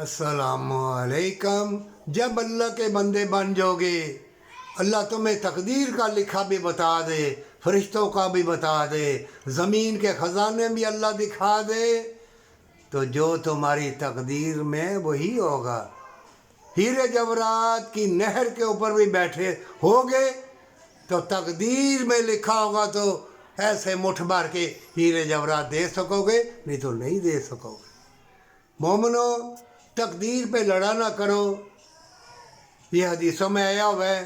अस्सलामुअलैकुम। जब अल्लाह के बंदे बन जाओगे, अल्लाह तुम्हें तकदीर का लिखा भी बता दे, फरिश्तों का भी बता दे, ज़मीन के ख़जाने भी अल्लाह दिखा दे, तो जो तुम्हारी तकदीर में वही होगा। हीरे जवरात की नहर के ऊपर भी बैठे होगे तो तकदीर में लिखा होगा, तो ऐसे मुठ भर के हीरे जवरात दे सकोगे, नहीं तो नहीं दे सकोगे। मोमिनो, तकदीर पे लड़ा ना करो। ये हदीसों में आया हुआ है,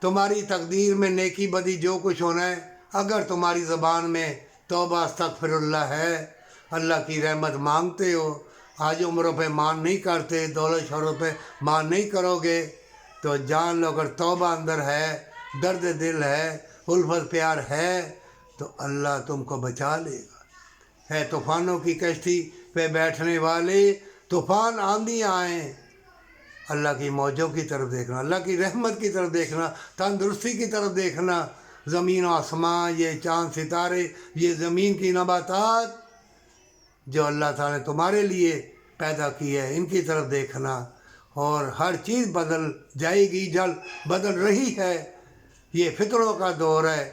तुम्हारी तकदीर में नेकी बदी जो कुछ होना है, अगर तुम्हारी ज़बान में तौबा अस्तगफिरुल्लाह है, अल्लाह की रहमत मांगते हो, आज उम्रों पे मान नहीं करते, दौलत शौहरत पे मान नहीं करोगे, तो जान लो अगर तौबा अंदर है, दर्द दिल है, उल्फत प्यार है, तो अल्लाह तुमको बचा लेगा। है तूफ़ानों की कश्ती पे बैठने वाले, तूफ़ान आंधी आए, अल्लाह की मौजों की तरफ देखना, अल्लाह की रहमत की तरफ देखना, तंदुरुस्ती की तरफ देखना। ज़मीन आसमां, ये चाँद सितारे, ये ज़मीन की नबातात जो अल्लाह ताला ने तुम्हारे लिए पैदा की है, इनकी तरफ देखना। और हर चीज़ बदल जाएगी, जल बदल रही है, ये फितरों का दौर है,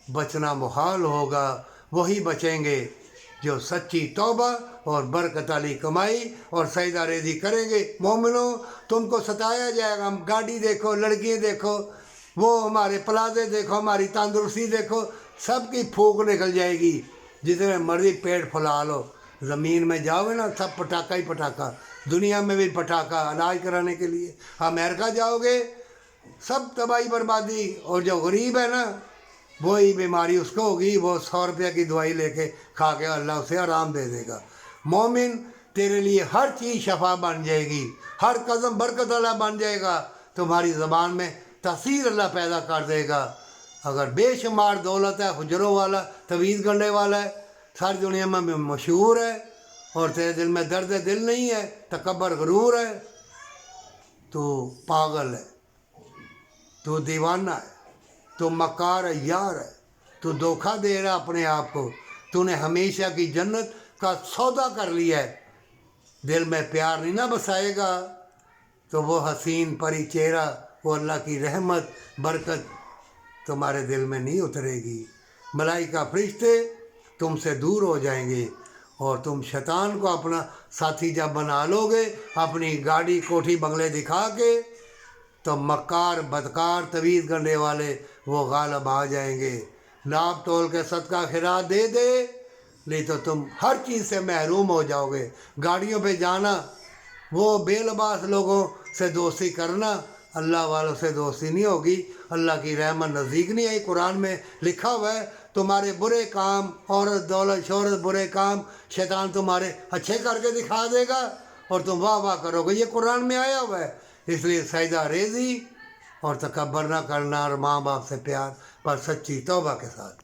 बचना मुहाल होगा। वही बचेंगे जो सच्ची तौबा और बरकत वाली कमाई और सजदा रेज़ी करेंगे। मोमिनो, तुमको सताया जाएगा, हम गाड़ी देखो, लड़कियाँ देखो, वो हमारे प्लाजे देखो, हमारी तंदुरुस्ती देखो, सबकी फूक निकल जाएगी। जितने मर्जी पेट फुला लो, ज़मीन में जाओगे ना, सब पटाखा ही पटाखा, दुनिया में भी पटाखा इलाज कराने के लिए। अमेरिका जाओगे, सब तबाही बर्बादी, और जो गरीब है ना, वही बीमारी उसको होगी, वो 100 रुपये की दवाई लेके खा के अल्लाह उसे आराम दे देगा। मोमिन, तेरे लिए हर चीज़ शफा बन जाएगी, हर कदम बरकत वाला बन जाएगा, तुम्हारी ज़बान में तासीर अल्लाह पैदा कर देगा। अगर बेशुमार दौलत है, हुजरों वाला, तवीज़ गंढे वाला है, सारी दुनिया में मशहूर है, और तेरे दिल में दर्द दिल नहीं है, तकब्बर गरूर है, तो पागल है, तो दीवाना है, तो मकार यार है, तो धोखा दे रहा अपने आप को। तूने हमेशा की जन्नत का सौदा कर लिया है, दिल में प्यार नहीं ना बसाएगा, तो वो हसीन परी चेहरा, वो अल्लाह की रहमत बरकत तुम्हारे दिल में नहीं उतरेगी। मलाइका फरिश्ते तुमसे दूर हो जाएंगे, और तुम शैतान को अपना साथी जब बना लोगे, अपनी गाड़ी कोठी बंगले दिखा के, तो मक्कार बदकार तवीज़ गंढे वाले वो गालब आ जाएंगे। नाप तोल के सदका खिरात दे दे, नहीं तो तुम हर चीज़ से महरूम हो जाओगे। गाड़ियों पे जाना, वो बेलबास लोगों से दोस्ती करना, अल्लाह वालों से दोस्ती नहीं होगी, अल्लाह की रहमत नज़दीक नहीं आई। कुरान में लिखा हुआ है, तुम्हारे बुरे काम, औरत दौलत शोहरत, बुरे काम शैतान तुम्हारे अच्छे करके दिखा देगा, और तुम वाह वाह करोगे। ये कुरान में आया हुआ है। इसलिए सजदा रेज़ी और तकब्बर ना करना, और माँ बाप से प्यार, पर सच्ची तौबा के साथ।